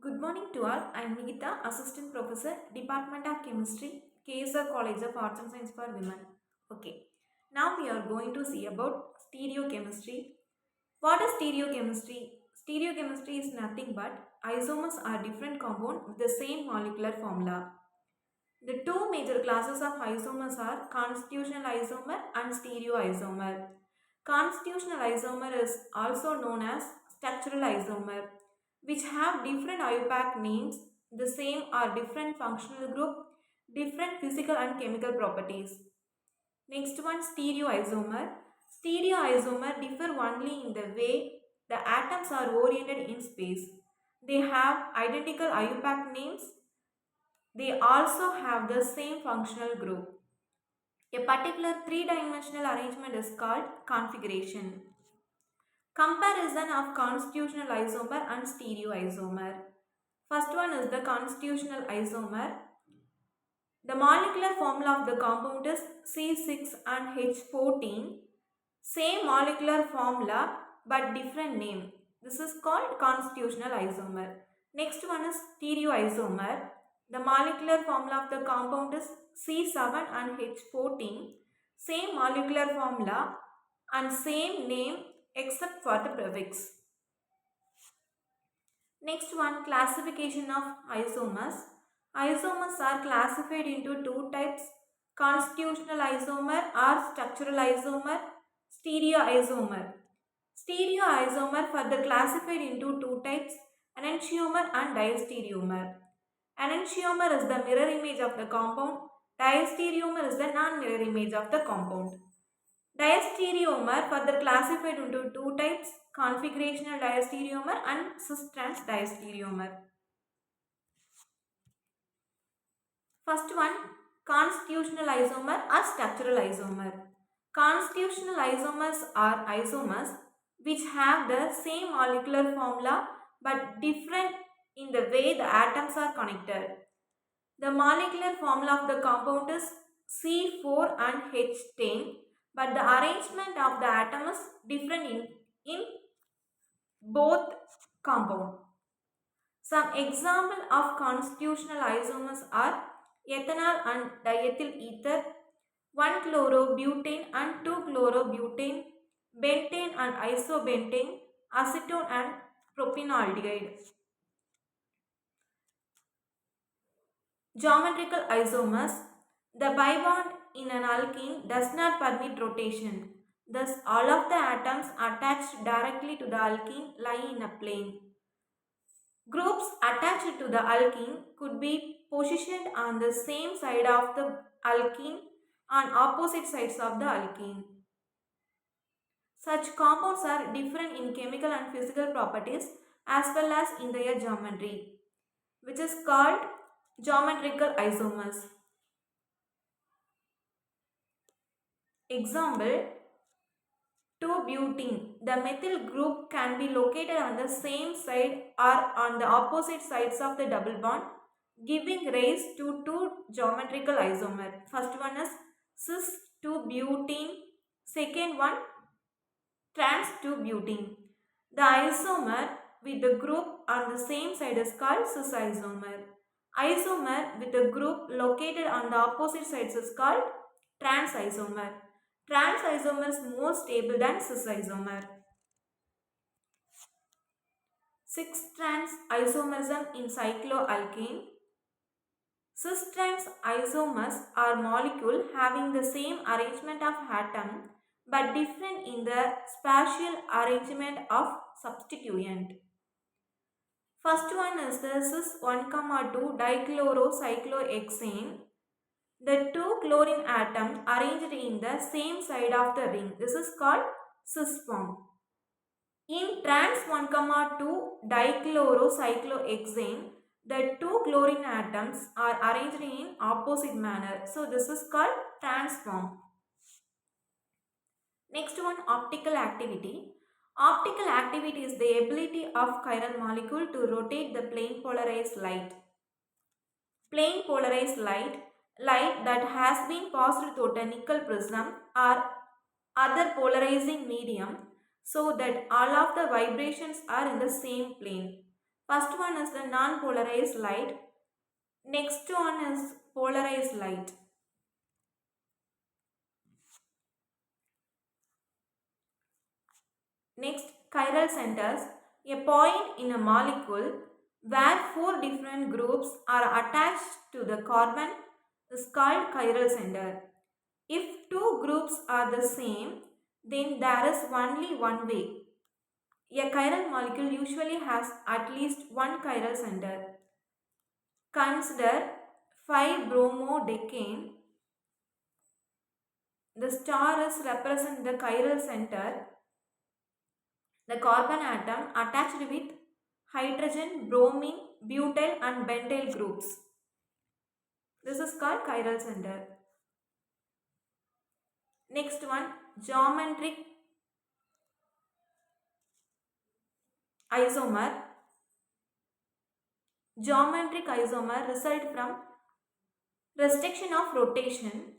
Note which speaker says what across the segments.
Speaker 1: Good morning to all. I am Nikitha, Assistant Professor, Department of Chemistry, KSR College of Arts and Science for Women. Okay, now we are going to see about stereochemistry. What is stereochemistry? Stereochemistry is nothing but isomers are different compounds with the same molecular formula. The two major classes of isomers are constitutional isomer and stereoisomer. Constitutional isomer is also known as structural isomer, which have different IUPAC names, the same or different functional group, different physical and chemical properties. Next one, stereoisomer. Stereoisomer differ only in the way the atoms are oriented in space. They have identical IUPAC names. They also have the same functional group. A particular three-dimensional arrangement is called configuration. Comparison of constitutional isomer and stereoisomer. First one is the constitutional isomer. The molecular formula of the compound is C6 and H14. Same molecular formula but different name. This is called constitutional isomer. Next one is stereoisomer. The molecular formula of the compound is C7 and H14. Same molecular formula and same name except for the prefix. Next one, classification of isomers. Isomers are classified into two types: constitutional isomer or structural isomer, stereoisomer. Stereoisomer further classified into two types: enantiomer and diastereomer. Enantiomer is the mirror image of the compound. Diastereomer is the non-mirror image of the compound. Diastereomer further classified into two types: configurational diastereomer and cis-trans diastereomer. First one, constitutional isomer or structural isomer. Constitutional isomers are isomers which have the same molecular formula but different in the way the atoms are connected. The molecular formula of the compound is C4 and H10, but the arrangement of the atom is different in both compounds. Some examples of constitutional isomers are ethanol and diethyl ether, 1-chlorobutane and 2-chlorobutane, bentane and isobentane, acetone and propionaldehyde. Geometrical isomers. The bibond in an alkene does not permit rotation. Thus, all of the atoms attached directly to the alkene lie in a plane. Groups attached to the alkene could be positioned on the same side of the alkene on opposite sides of the alkene. Such compounds are different in chemical and physical properties as well as in their geometry, which is called geometrical isomers. Example, 2-butene. The methyl group can be located on the same side or on the opposite sides of the double bond, giving rise to two geometrical isomers. First one is cis-2-butene. Second one, trans-2-butene. The isomer with the group on the same side is called cis-isomer. Isomer with a group located on the opposite sides is called trans-isomer. Trans-isomer is more stable than cis-isomer. 6-trans isomerism in cycloalkane. Cis-trans isomers are molecules having the same arrangement of atom but different in the spatial arrangement of substituent. First one is the cis-1,2 dichlorocyclohexane. The two chlorine atoms arranged in the same side of the ring. This is called cis form. In trans-1,2 dichlorocyclohexane, the two chlorine atoms are arranged in opposite manner. So this is called trans form. Next one, optical activity. Optical activity is the ability of chiral molecule to rotate the plane polarized light. Plane polarized light that has been passed through a nickel prism or other polarizing medium so that all of the vibrations are in the same plane. First one is the non-polarized light. Next one is polarized light. Next, chiral centers. A point in a molecule where four different groups are attached to the carbon is called chiral center. If two groups are the same, then there is only one way. A chiral molecule usually has at least one chiral center. Consider 5-bromodecane. The star is represent the chiral center. The carbon atom attached with hydrogen, bromine, butyl and bentyl groups. This is called chiral center. Next one, geometric isomer. Geometric isomer result from restriction of rotation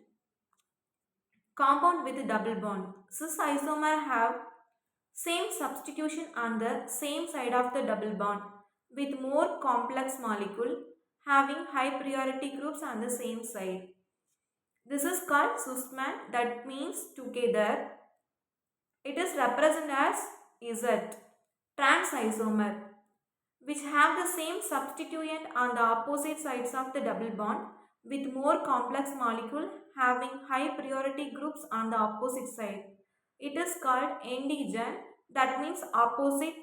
Speaker 1: compound with double bond. Cis isomer have same substitution on the same side of the double bond with more complex molecule having high priority groups on the same side. This is called Sussman, that means together. It is represented as Z. Trans isomer, which have the same substituent on the opposite sides of the double bond with more complex molecule having high priority groups on the opposite side. It is called indigen, that means opposite.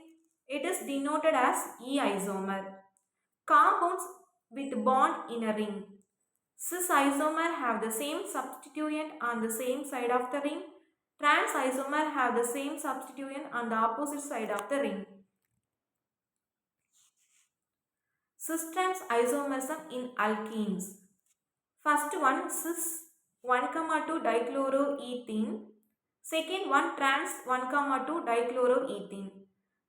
Speaker 1: It is denoted as E isomer. Compounds with bond in a ring. Cis isomer have the same substituent on the same side of the ring. Trans isomer have the same substituent on the opposite side of the ring. Cis-trans isomerism in alkenes. First one cis 1,2 dichloroethene. Second one trans 1,2 dichloroethene.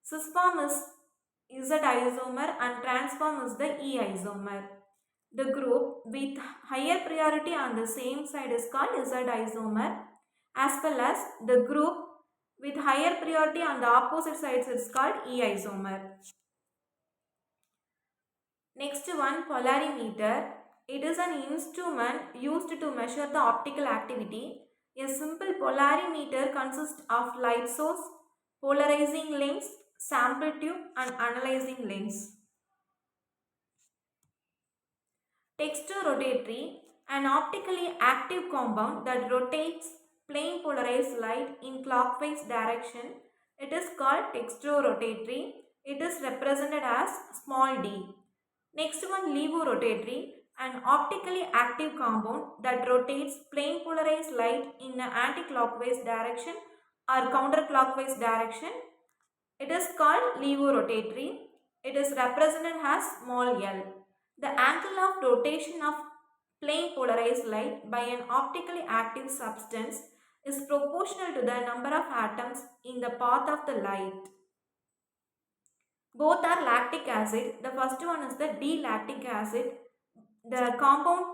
Speaker 1: Cis form is Z isomer and trans form is the E isomer. The group with higher priority on the same side is called Z isomer, as well as the group with higher priority on the opposite sides is called E isomer. Next one, polarimeter. It is an instrument used to measure the optical activity. A simple polarimeter consists of light source, polarizing lens, sample tube and analyzing lens. Texturotatory, an optically active compound that rotates plane polarized light in clockwise direction. It is called texturotatory. It is represented as small d. Next one, levorotatory, an optically active compound that rotates plane polarized light in an anti-clockwise direction or counterclockwise direction. It is called levorotatory. It is represented as small l. The angle of rotation of plane polarized light by an optically active substance is proportional to the number of atoms in the path of the light. Both are lactic acid. The first one is the D-lactic acid. The compound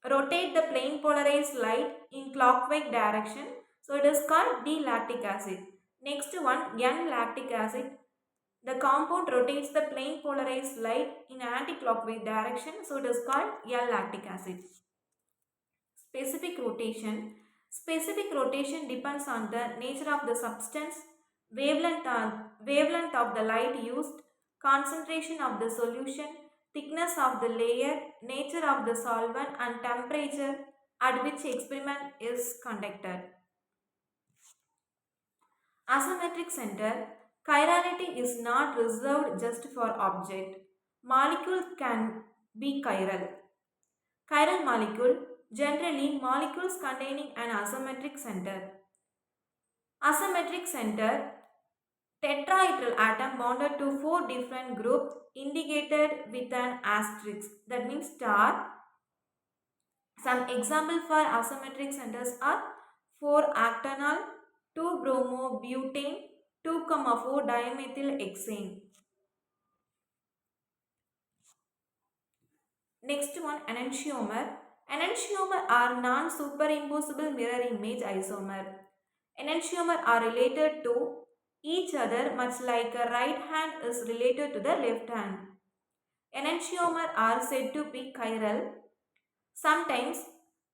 Speaker 1: rotate the plane polarized light in clockwise direction. So it is called D-lactic acid. Next one, N-lactic acid. The compound rotates the plane polarized light in anti-clockwise direction. So it is called L-lactic acid. Specific rotation. Specific rotation depends on the nature of the substance, wavelength of the light used, concentration of the solution, thickness of the layer, nature of the solvent and temperature at which experiment is conducted. Asymmetric center. Chirality is not reserved just for object. Molecule can be chiral. Chiral molecule, generally molecules containing an asymmetric center. Asymmetric center, tetrahedral atom bonded to four different groups indicated with an asterisk, that means star. Some examples for asymmetric centers are 4-octanol, 2-bromobutane, 2,4-dimethylhexane. Next one, enantiomer. Enantiomer are non-superimposable mirror image isomer. Enantiomer are related to each other much like a right hand is related to the left hand. Enantiomer are said to be chiral. Sometimes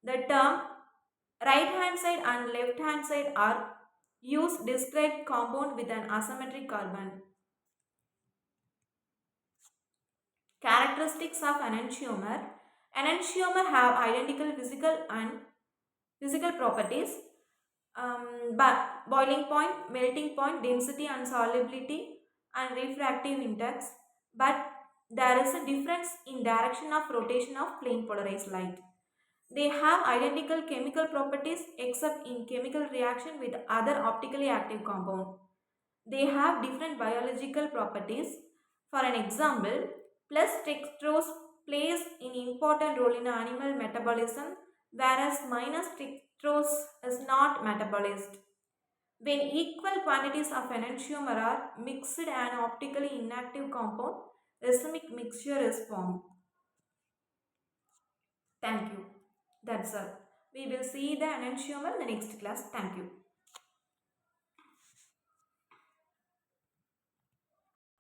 Speaker 1: the term right hand side and left hand side are used to describe compound with an asymmetric carbon. Characteristics of enantiomer. Enantiomer have identical physical properties, but boiling point, melting point, density and solubility and refractive index, but there is a difference in direction of rotation of plane polarized light. They have identical chemical properties except in chemical reaction with other optically active compound. They have different biological properties. For an example, plus dextrose plays an important role in animal metabolism, whereas minus dextrose is not metabolized. When equal quantities of enantiomer are mixed, an optically inactive compound, racemic mixture is formed. Thank you. That's all. We will see the enantiomer in the next class. Thank you.